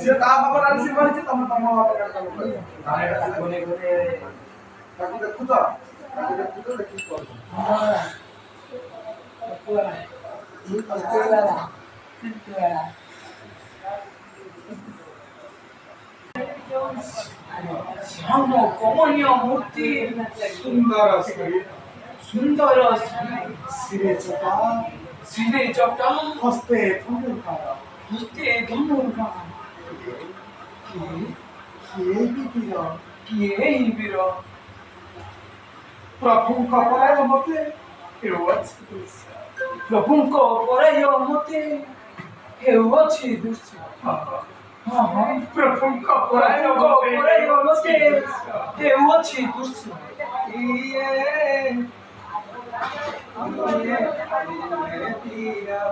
যে তা বাবার আনছি বাড়িতে তখন তোমার বাবার কাছে চালু করে আর এটা ঘনে ঘনে তাকে দেখো তো তাকে দেখো তো কি করবে শ্যাম কমনীয় মূর্তি সুন্দর সুন্দর শিরে চটা শ্রীরে জটা হস্তে ধনুর্ধর হস্তে ধনুর্বাণ কে কে বিপির কে এই বীর প্রভুଙ୍କ পରାୟ ମତେ ହେଉଅଛି ଦୃଶ୍ୟ ପ୍ରଭୁଙ୍କ ପରାୟ ମତେ ହେଉଅଛି ଦୃଶ୍ୟ ହଁ ହଁ ପ୍ରଭୁଙ୍କ ପରାୟ ପ୍ରଭୁଙ୍କ ପରାୟ ମତେ ହେଉଅଛି ଦୃଶ୍ୟ ଇଏ ଇଏ ପିରା